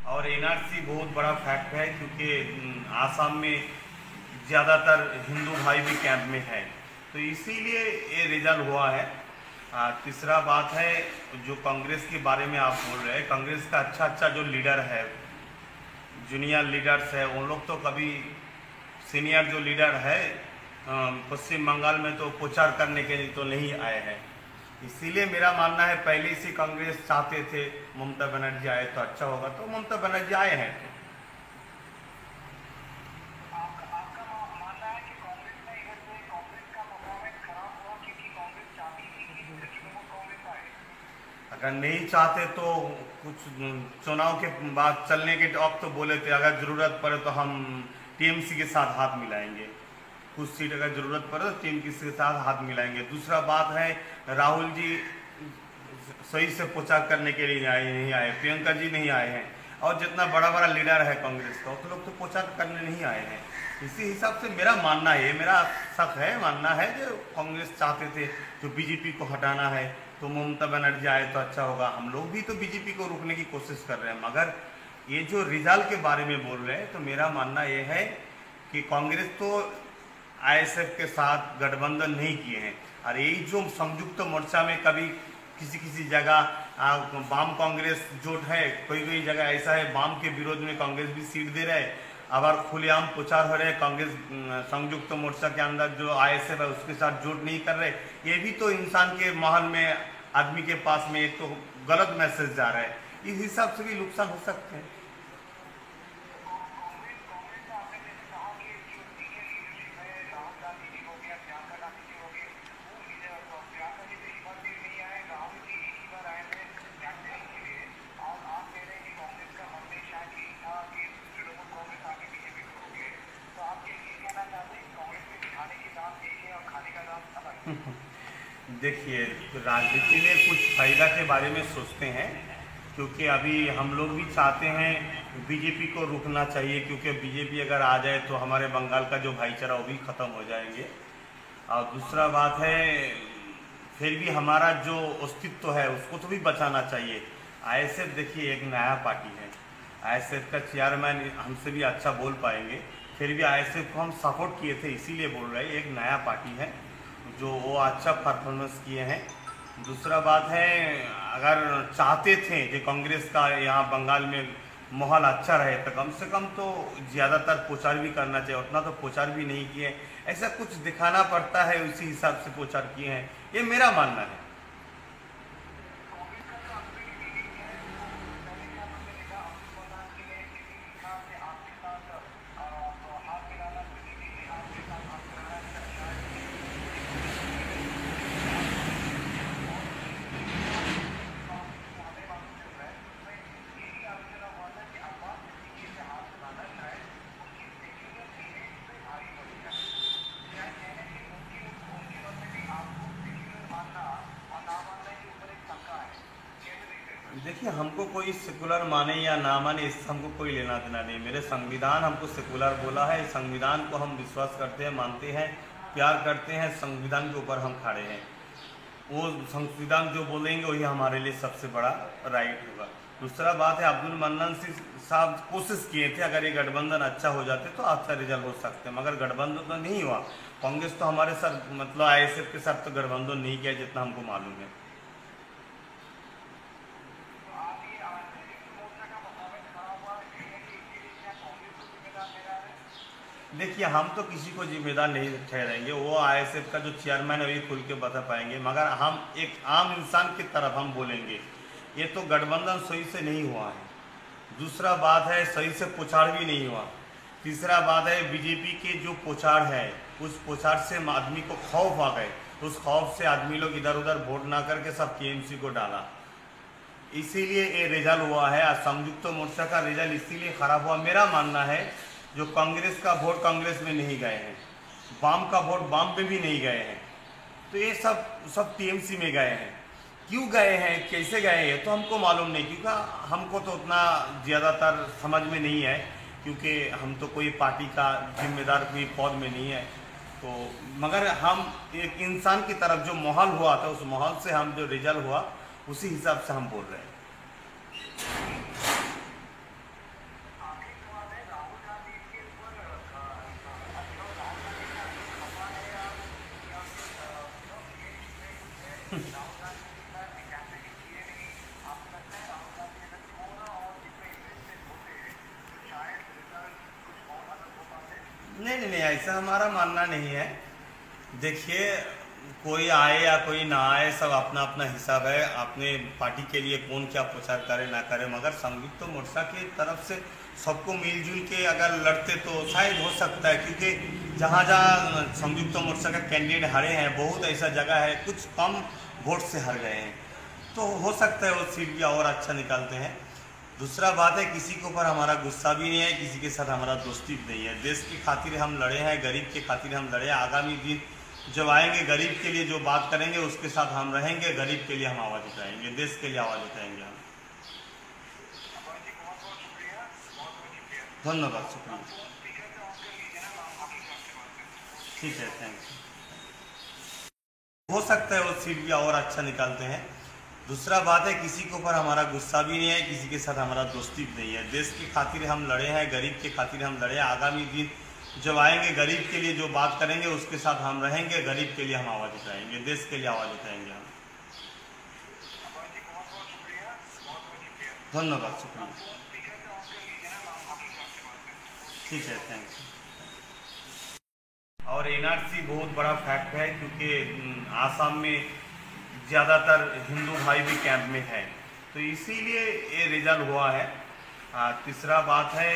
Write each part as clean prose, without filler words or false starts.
और एनआरसी बहुत बड़ा फैक्ट है, क्योंकि आसाम में ज़्यादातर हिंदू भाई भी कैंप में है, तो इसीलिए ये रिजल्ट हुआ है। तीसरा बात है, जो कांग्रेस के बारे में आप बोल रहे हैं, कांग्रेस का अच्छा अच्छा जो लीडर है, जूनियर लीडर्स है, उन लोग तो कभी सीनियर जो लीडर है पश्चिम बंगाल में तो प्रचार करने के लिए तो नहीं आए हैं। इसीलिए मेरा मानना है पहले से कांग्रेस चाहते थे ममता बनर्जी आए तो अच्छा होगा, तो ममता बनर्जी आए हैं। अगर नहीं चाहते तो कुछ चुनाव के बाद चलने के वक्त तो बोले थे अगर ज़रूरत पड़े तो हम टीएमसी के साथ हाथ मिलाएंगे, कुछ सीट अगर ज़रूरत पड़े तो टीएमसी के साथ हाथ मिलाएंगे। दूसरा बात है, राहुल जी सही से प्रचार करने के लिए नहीं आए, प्रियंका जी नहीं आए हैं, और जितना बड़ा बड़ा लीडर है कांग्रेस का तो लोग तो प्रचार करने नहीं आए हैं। इसी हिसाब से मेरा मानना है, मेरा शक है, मानना है जो कांग्रेस चाहते थे जो बीजेपी को हटाना है तो ममता बनर्जी आए तो अच्छा होगा। हम लोग भी तो बीजेपी को रोकने की कोशिश कर रहे हैं, मगर ये जो रिजल्ट के बारे में बोल रहे हैं तो मेरा मानना ये है कि कांग्रेस तो आईएसएफ के साथ गठबंधन नहीं किए हैं, और यही जो संयुक्त मोर्चा में कभी किसी किसी जगह वाम कांग्रेस जो है, कोई कोई जगह ऐसा है वाम के विरोध में कांग्रेस भी सीट दे रहे हैं, अब खुलेआम प्रचार हो रहे हैं कांग्रेस संयुक्त मोर्चा के अंदर जो आईएसएफ है उसके साथ जोड़ नहीं कर रहे। ये भी तो इंसान के महल में आदमी के पास में एक तो गलत मैसेज जा रहा है, इस हिसाब से भी नुकसान हो सकते हैं। देखिए, राजनीति में कुछ फायदा के बारे में सोचते हैं, क्योंकि अभी हम लोग भी चाहते हैं बीजेपी को रुकना चाहिए, क्योंकि बीजेपी अगर आ जाए तो हमारे बंगाल का जो भाईचारा वो भी ख़त्म हो जाएंगे। और दूसरा बात है, फिर भी हमारा जो अस्तित्व है उसको तो भी बचाना चाहिए। आईएसएफ देखिए एक नया पार्टी है, आईएसएफ का चेयरमैन हमसे भी अच्छा बोल पाएंगे, फिर भी आईएसएफ को हम सपोर्ट किए थे इसीलिए बोल रहे हैं, एक नया पार्टी है जो वो अच्छा परफॉर्मेंस किए हैं। दूसरा बात है, अगर चाहते थे कि कांग्रेस का यहाँ बंगाल में माहौल अच्छा रहे तो कम से कम तो ज़्यादातर प्रचार भी करना चाहिए, उतना तो प्रचार भी नहीं किए, ऐसा कुछ दिखाना पड़ता है, उसी हिसाब से प्रचार किए हैं, ये मेरा मानना है। देखिए, हमको कोई सेकुलर माने या ना माने इससे हमको कोई लेना देना नहीं। मेरे संविधान हमको सेकुलर बोला है, संविधान को हम विश्वास करते हैं, मानते हैं, प्यार करते हैं, संविधान के ऊपर हम खड़े हैं। वो संविधान जो बोलेंगे वही हमारे लिए सबसे बड़ा राइट होगा। दूसरा बात है, अब्दुल मन्नान साहब कोशिश किए थे अगर ये गठबंधन अच्छा हो जाते तो अच्छा रिजल्ट हो सकते, मगर गठबंधन तो नहीं हुआ। कांग्रेस तो हमारे साथ मतलब आईएसएफ के साथ तो गठबंधन नहीं किया जितना हमको मालूम है। देखिए, हम तो किसी को जिम्मेदार नहीं ठहराएंगे, वो आईएसएफ का जो चेयरमैन है वही खुल के बता पाएंगे, मगर हम एक आम इंसान की तरफ हम बोलेंगे ये तो गठबंधन सही से नहीं हुआ है। दूसरा बात है, सही से प्रचार भी नहीं हुआ। तीसरा बात है, बीजेपी के जो प्रचार है उस प्रचार से आदमी को खौफ आ गए, उस खौफ से आदमी लोग इधर उधर वोट ना करके सब टीएमसी को डाला, इसीलिए ये रिजल्ट हुआ है। संयुक्त मोर्चा का रिजल्ट इसीलिए खराब हुआ। मेरा मानना है जो कांग्रेस का वोट कांग्रेस में नहीं गए हैं, वाम का वोट वाम में भी नहीं गए हैं, तो ये सब टीएमसी में गए हैं। क्यों गए हैं, कैसे गए हैं तो हमको मालूम नहीं, क्योंकि हमको तो उतना ज़्यादातर समझ में नहीं है, क्योंकि हम तो कोई पार्टी का जिम्मेदार कोई पद में नहीं है। तो मगर हम एक इंसान की तरफ जो माहौल हुआ था उस माहौल से हम जो रिजल्ट हुआ उसी हिसाब से हम बोल रहे हैं। नहीं नहीं नहीं, ऐसा हमारा मानना नहीं है। देखिए, कोई आए या कोई ना आए, सब अपना अपना हिसाब है। अपने पार्टी के लिए कौन क्या प्रचार करे ना करे, मगर संयुक्त मोर्चा की तरफ से सबको मिलजुल के अगर लड़ते तो शायद हो सकता है, क्योंकि जहाँ जहाँ संयुक्त मोर्चा का कैंडिडेट हारे हैं, बहुत ऐसा जगह है कुछ कम वोट से हार गए हैं, तो हो सकता है वो सीट भी और अच्छा निकालते हैं। दूसरा बात है, किसी के ऊपर हमारा गुस्सा भी नहीं है, किसी के साथ हमारा दोस्ती भी नहीं है। देश की खातिर हम लड़े हैं, गरीब के खातिर हम लड़े हैं। आगामी दिन जब आएंगे, गरीब के लिए जो बात करेंगे उसके साथ हम रहेंगे, गरीब के लिए हम आवाज़ उठाएंगे, देश के लिए आवाज़ उठाएंगे हम। धन्यवाद, शुक्रिया। ठीक है, थैंक यू। हो सकता है वो सीट भी और अच्छा निकालते हैं। दूसरा बात है, किसी के ऊपर हमारा गुस्सा भी नहीं है, किसी के साथ हमारा दोस्ती भी नहीं है। देश की खातिर हम लड़े हैं, गरीब के खातिर हम लड़े हैं। आगामी दिन जब आएंगे, गरीब के लिए जो बात करेंगे उसके साथ हम रहेंगे, गरीब के लिए हम आवाज़ उठाएंगे, देश के लिए आवाज़ उठाएंगे हम। धन्यवाद, शुक्रिया। ठीक है, थैंक यू। और एनआरसी बहुत बड़ा फैक्ट है, क्योंकि आसाम में ज़्यादातर हिंदू भाई भी कैंप में है, तो इसीलिए ये रिजल्ट हुआ है। तीसरा बात है,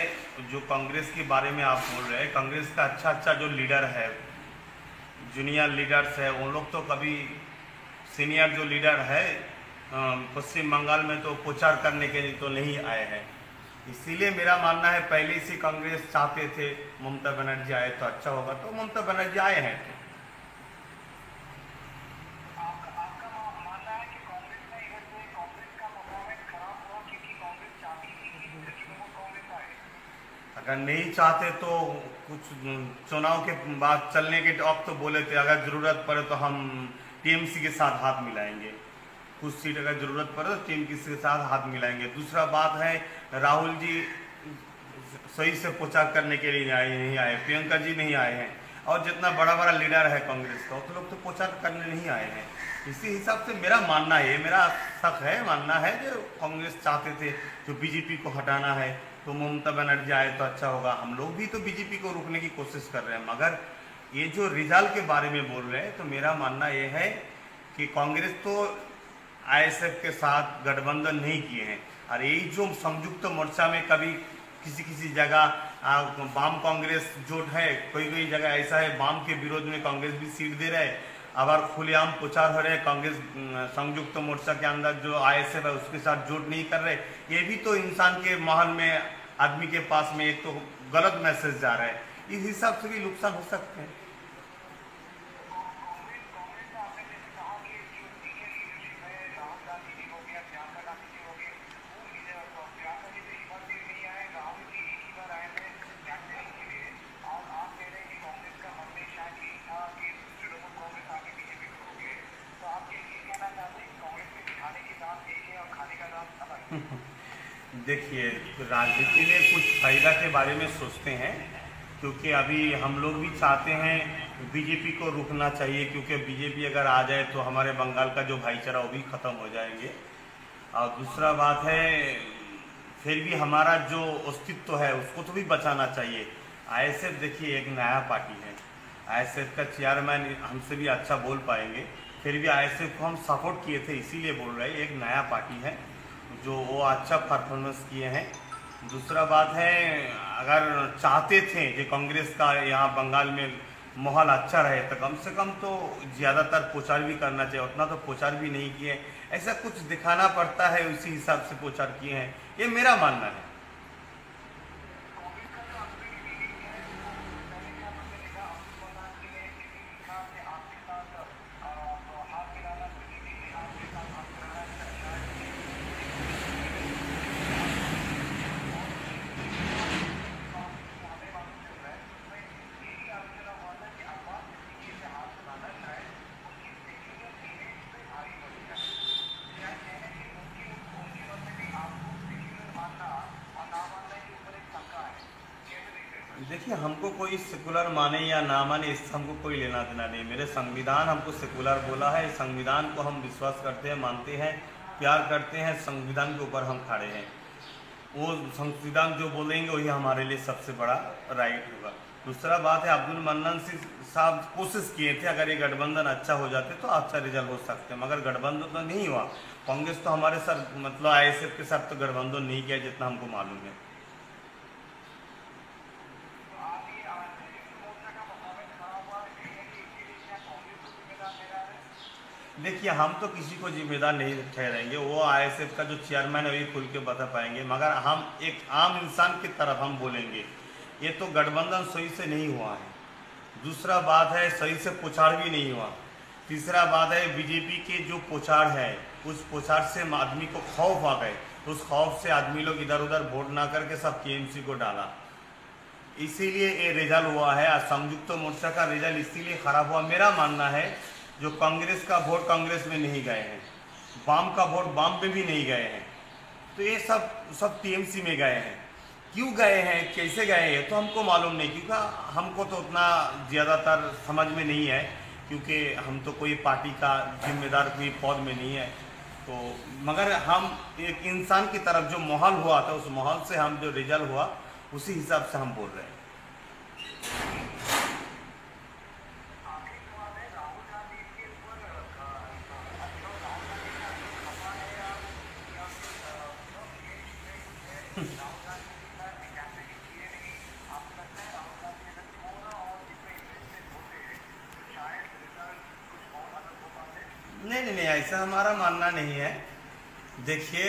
जो कांग्रेस के बारे में आप बोल रहे हैं, कांग्रेस का अच्छा जो लीडर है, जूनियर लीडर्स है, उन लोग तो कभी सीनियर जो लीडर है पश्चिम बंगाल में तो प्रचार करने के लिए तो नहीं आए हैं। इसीलिए मेरा मानना है, पहले से कांग्रेस चाहते थे ममता बनर्जी आए तो अच्छा होगा, तो ममता बनर्जी आए हैं। अगर नहीं चाहते तो कुछ चुनाव के बाद चलने के वक्त तो बोले थे, अगर ज़रूरत पड़े तो हम टीएमसी के साथ हाथ मिलाएंगे, कुछ सीट अगर ज़रूरत पड़े तो टीएमसी के साथ हाथ मिलाएंगे। दूसरा बात है, राहुल जी सही से प्रचार करने के लिए नहीं आए, प्रियंका जी नहीं आए हैं, और जितना बड़ा बड़ा लीडर है कांग्रेस का, तो लोग तो प्रचार करने नहीं आए हैं। इसी हिसाब से मेरा मानना है, मेरा शक है, मानना है जो कांग्रेस चाहते थे जो बीजेपी को हटाना है, तो ममता बनर्जी आए तो अच्छा होगा। हम लोग भी तो बीजेपी को रोकने की कोशिश कर रहे हैं, मगर ये जो रिजल्ट के बारे में बोल रहे हैं, तो मेरा मानना ये है कि कांग्रेस तो आईएसएफ के साथ गठबंधन नहीं किए हैं, और यही जो संयुक्त मोर्चा में कभी किसी जगह वाम कांग्रेस जो है, कोई जगह ऐसा है वाम के विरोध में कांग्रेस भी सीट दे रहे हैं। अब खुलेआम प्रचार हो रहे हैं, कांग्रेस संयुक्त मोर्चा के अंदर जो आईएसएफ है उसके साथ जोड़ नहीं कर रहे। ये भी तो इंसान के महल में, आदमी के पास में एक तो गलत मैसेज जा रहा है, इस हिसाब से भी नुकसान हो सकते हैं। देखिए, राजनीति में कुछ फायदा के बारे में सोचते हैं, क्योंकि अभी हम लोग भी चाहते हैं बीजेपी को रुकना चाहिए, क्योंकि बीजेपी अगर आ जाए तो हमारे बंगाल का जो भाईचारा वो भी ख़त्म हो जाएंगे। और दूसरा बात है, फिर भी हमारा जो अस्तित्व है उसको तो भी बचाना चाहिए। आईएसएफ देखिए एक नया पार्टी है, आईएसएफ का चेयरमैन हमसे भी अच्छा बोल पाएंगे, फिर भी आईएसएफ को हम सपोर्ट किए थे, इसीलिए बोल रहे हैं एक नया पार्टी है जो वो अच्छा परफॉर्मेंस किए हैं। दूसरा बात है, अगर चाहते थे कि कांग्रेस का यहाँ बंगाल में माहौल अच्छा रहे, तो कम से कम तो ज़्यादातर प्रचार भी करना चाहिए, उतना तो प्रचार भी नहीं किए, ऐसा कुछ दिखाना पड़ता है, उसी हिसाब से प्रचार किए हैं, ये मेरा मानना है। देखिए, हमको कोई सेकुलर माने या ना माने, इससे हमको कोई लेना देना नहीं। मेरे संविधान हमको सेकुलर बोला है, संविधान को हम विश्वास करते हैं, मानते हैं, प्यार करते हैं, संविधान के ऊपर हम खड़े हैं। वो संविधान जो बोलेंगे वही हमारे लिए सबसे बड़ा राइट होगा। दूसरा बात है, अब्दुल मन्नान साहब कोशिश किए थे, अगर ये गठबंधन अच्छा हो जाते तो अच्छा रिजल्ट हो सकते, मगर गठबंधन तो नहीं हुआ। कांग्रेस तो हमारे सर मतलब आईएसएफ के साथ तो गठबंधन नहीं किया जितना हमको मालूम है। देखिए, हम तो किसी को जिम्मेदार नहीं ठहराएंगे, वो आईएसएफ का जो चेयरमैन है वही खुल के बता पाएंगे, मगर हम एक आम इंसान की तरफ हम बोलेंगे ये तो गठबंधन सही से नहीं हुआ है। दूसरा बात है, सही से पुछाड़ भी नहीं हुआ। तीसरा बात है, बीजेपी के जो पुछाड़ है उस पुछाड़ से आदमी को खौफ आ गए, उस खौफ से आदमी लोग इधर उधर वोट ना करके सब टीएमसी को डाला, इसीलिए ये रिजल्ट हुआ है। संयुक्त मोर्चा का रिजल्ट इसीलिए खराब हुआ। मेरा मानना है जो कांग्रेस का वोट कांग्रेस में नहीं गए हैं, वाम का वोट वाम में भी नहीं गए हैं, तो ये सब टीएमसी में गए हैं। क्यों गए हैं, कैसे गए हैं तो हमको मालूम नहीं, क्योंकि हमको तो उतना ज़्यादातर समझ में नहीं है, क्योंकि हम तो कोई पार्टी का जिम्मेदार कोई पद में नहीं है। तो मगर हम एक इंसान की तरफ जो माहौल हुआ था उस माहौल से हम जो रिजल्ट हुआ उसी हिसाब से हम बोल रहे हैं। नहीं, ऐसा हमारा मानना नहीं है। देखिए,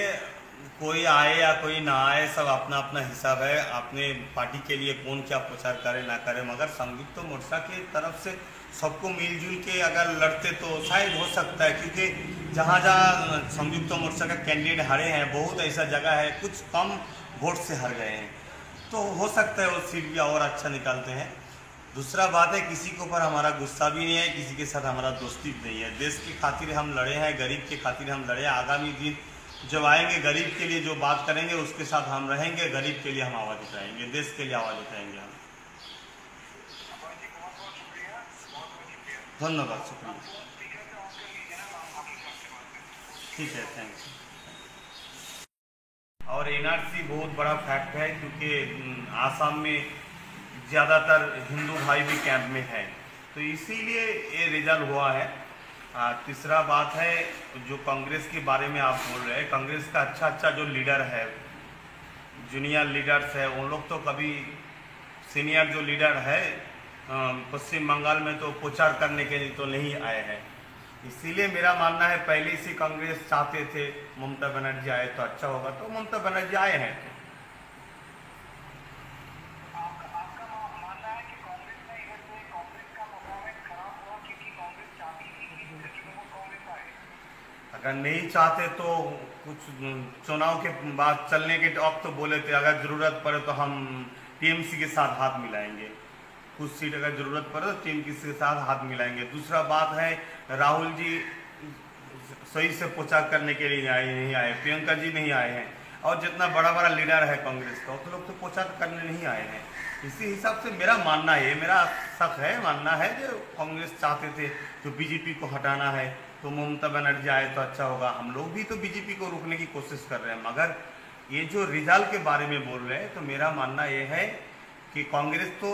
कोई आए या कोई ना आए, सब अपना अपना हिसाब है, अपने पार्टी के लिए कौन क्या प्रचार करे ना करे, मगर संयुक्त मोर्चा की तरफ से सबको मिलजुल के अगर लड़ते तो शायद हो सकता है, क्योंकि जहाँ जहाँ संयुक्त मोर्चा का कैंडिडेट हारे हैं बहुत ऐसा जगह है कुछ कम वोट से हार गए हैं, तो हो सकता है वो सीट भी और अच्छा निकालते हैं। दूसरा बात है, किसी के ऊपर हमारा गुस्सा भी नहीं है, किसी के साथ हमारा दोस्ती भी नहीं है। देश की खातिर हम लड़े हैं, गरीब के खातिर हम लड़े हैं। आगामी दिन जब आएंगे गरीब के लिए जो बात करेंगे उसके साथ हम रहेंगे, गरीब के लिए हम आवाज़ उठाएंगे, देश के लिए आवाज़ उठाएंगे हम। धन्यवाद, शुक्रिया। ठीक है, थैंक यू। और एनआरसी बहुत बड़ा फैक्ट है, क्योंकि आसाम में ज़्यादातर हिंदू भाई भी कैंप में है, तो इसीलिए ये रिजल्ट हुआ है। तीसरा बात है, जो कांग्रेस के बारे में आप बोल रहे हैं, कांग्रेस का अच्छा जो लीडर है, जूनियर लीडर्स है, उन लोग तो कभी सीनियर जो लीडर है पश्चिम बंगाल में तो प्रचार करने के लिए तो नहीं आए हैं। इसीलिए मेरा मानना है पहले से कांग्रेस चाहते थे ममता बनर्जी आए तो अच्छा होगा, तो ममता बनर्जी आए हैं। अगर नहीं चाहते तो कुछ चुनाव के बाद चलने के वक्त तो बोले थे अगर ज़रूरत पड़े तो हम टीएमसी के साथ हाथ मिलाएंगे, कुछ सीट अगर ज़रूरत पड़े तो टीएमसी के साथ हाथ मिलाएंगे। दूसरा बात है, राहुल जी सही से प्रचार करने के लिए नहीं आए, प्रियंका जी नहीं आए हैं, और जितना बड़ा बड़ा लीडर है कांग्रेस का तो लोग तो प्रचार करने नहीं आए हैं। इसी हिसाब से मेरा मानना है, मेरा शक है, मानना है जो कांग्रेस चाहते थे जो बीजेपी को हटाना है तो ममता बनर्जी आए तो अच्छा होगा। हम लोग भी तो बीजेपी को रोकने की कोशिश कर रहे हैं, मगर ये जो रिजल्ट के बारे में बोल रहे हैं तो मेरा मानना ये है कि कांग्रेस तो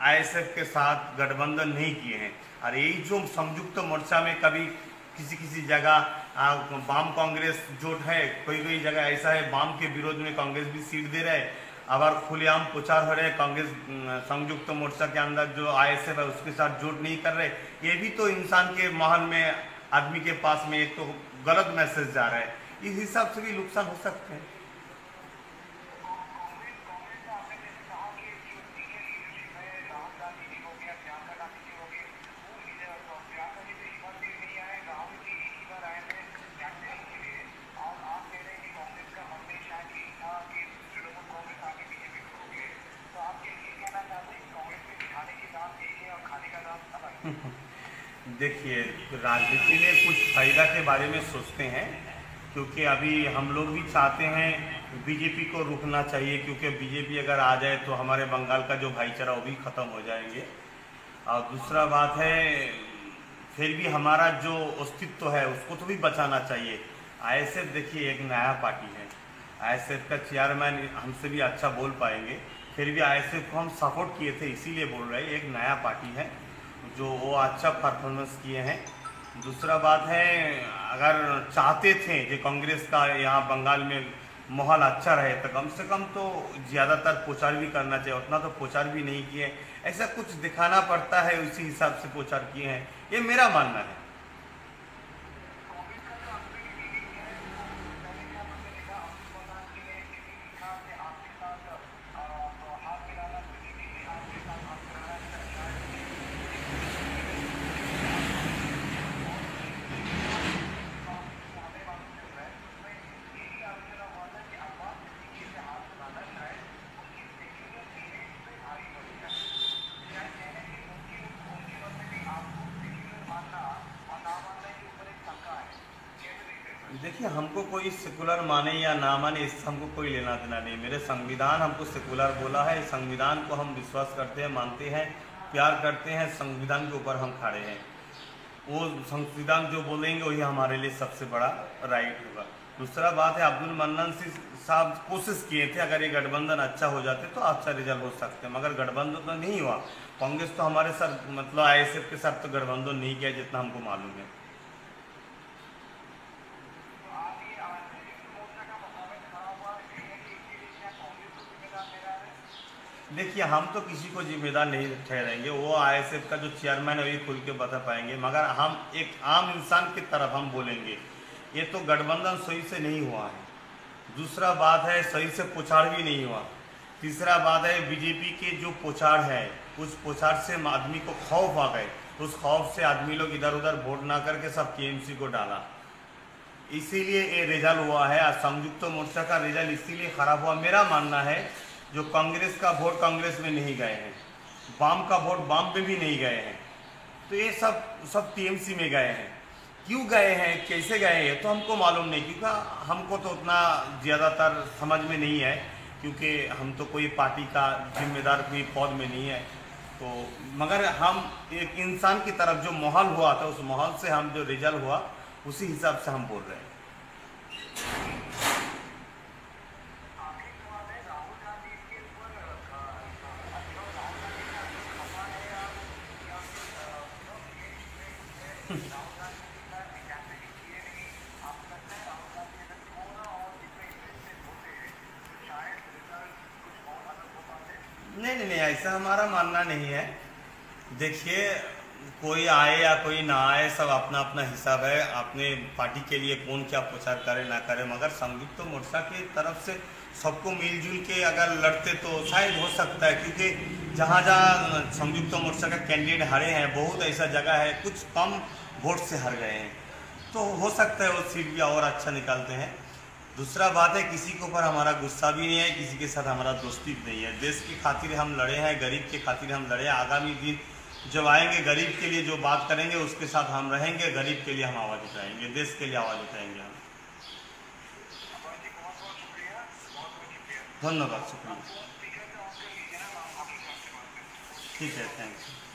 आईएसएफ के साथ गठबंधन नहीं किए हैं, और यही जो संयुक्त मोर्चा में कभी किसी जगह वाम कांग्रेस जोट है, कोई जगह ऐसा है वाम के विरोध में कांग्रेस भी सीट दे रहा है, अब खुलेआम प्रचार हो रहे हैं कांग्रेस संयुक्त मोर्चा के अंदर जो आईएसएफ है उसके साथ जोट नहीं कर रहे। ये भी तो इंसान के माहौल में आदमी के पास में एक तो गलत मैसेज जा रहा है, इस हिसाब से भी नुकसान हो सकते हैं। देखिए, राजनीति में कुछ फायदा के बारे में सोचते हैं, क्योंकि अभी हम लोग भी चाहते हैं बीजेपी को रुकना चाहिए, क्योंकि बीजेपी अगर आ जाए तो हमारे बंगाल का जो भाईचारा वो भी ख़त्म हो जाएंगे। और दूसरा बात है, फिर भी हमारा जो अस्तित्व है उसको तो भी बचाना चाहिए। आईएसएफ देखिए एक नया पार्टी है, आईएसएफ का चेयरमैन हमसे भी अच्छा बोल पाएंगे, फिर भी आईएसएफ को हम सपोर्ट किए थे इसीलिए बोल रहे हैं, एक नया पार्टी है जो वो अच्छा परफॉर्मेंस किए हैं। दूसरा बात है, अगर चाहते थे कि कांग्रेस का यहाँ बंगाल में माहौल अच्छा रहे तो कम से कम तो ज़्यादातर प्रचार भी करना चाहिए, उतना तो प्रचार भी नहीं किए, ऐसा कुछ दिखाना पड़ता है, उसी हिसाब से प्रचार किए हैं, ये मेरा मानना है। देखिए, हमको कोई सेकुलर माने या ना माने इससे हमको कोई लेना देना नहीं। मेरे संविधान हमको सेकुलर बोला है, संविधान को हम विश्वास करते हैं, मानते हैं, प्यार करते हैं, संविधान के ऊपर हम खड़े हैं। वो संविधान जो बोलेंगे वही हमारे लिए सबसे बड़ा राइट होगा। दूसरा बात है, अब्दुल मन्नान साहब कोशिश किए थे, अगर ये गठबंधन अच्छा हो जाते तो अच्छा रिजल्ट हो सकते हैं, मगर गठबंधन तो नहीं हुआ। कांग्रेस तो हमारे साथ मतलब आईएसएफ के साथ तो गठबंधन नहीं किया जितना हमको मालूम है। देखिए, हम तो किसी को जिम्मेदार नहीं ठहराएंगे, वो आईएसएफ का जो चेयरमैन है वही खुल के बता पाएंगे, मगर हम एक आम इंसान की तरफ हम बोलेंगे ये तो गठबंधन सही से नहीं हुआ है। दूसरा बात है, सही से प्रचार भी नहीं हुआ। तीसरा बात है, बीजेपी के जो प्रचार है उस प्रचार से आदमी को खौफ आ गए, उस खौफ से आदमी लोग इधर उधर वोट ना करके सब टीएमसी को डाला, इसीलिए ये रिजल्ट हुआ है। संयुक्त मोर्चा का रिजल्ट इसीलिए खराब हुआ। मेरा मानना है जो कांग्रेस का वोट कांग्रेस में नहीं गए हैं, वाम का वोट वाम में भी नहीं गए हैं, तो ये सब टीएमसी में गए हैं। क्यों गए हैं, कैसे गए हैं तो हमको मालूम नहीं, क्योंकि हमको तो उतना ज़्यादातर समझ में नहीं है, क्योंकि हम तो कोई पार्टी का जिम्मेदार कोई पद में नहीं है। तो मगर हम एक इंसान की तरफ जो माहौल हुआ था उस माहौल से हम जो रिजल्ट हुआ उसी हिसाब से हम बोल रहे हैं। नहीं, ऐसा हमारा मानना नहीं है। देखिए, कोई आए या कोई ना आए, सब अपना अपना हिसाब है, अपने पार्टी के लिए कौन क्या प्रचार करे ना करे, मगर संयुक्त मोर्चा की तरफ से सबको मिलजुल के अगर लड़ते तो शायद हो सकता है, क्योंकि जहाँ जहाँ संयुक्त मोर्चा का कैंडिडेट हारे हैं बहुत ऐसा जगह है कुछ कम वोट से हार गए हैं, तो हो सकता है वो सीट भी और अच्छा निकालते हैं। दूसरा बात है, किसी के ऊपर हमारा गुस्सा भी नहीं है, किसी के साथ हमारा दोस्ती भी नहीं है। देश की खातिर हम लड़े हैं, गरीब के खातिर हम लड़े हैं। आगामी दिन जब आएंगे गरीब के लिए जो बात करेंगे उसके साथ हम रहेंगे, गरीब के लिए हम आवाज़ उठाएंगे, देश के लिए आवाज़ उठाएंगे हम। धन्यवाद, शुक्रिया। ठीक है, थैंक यू।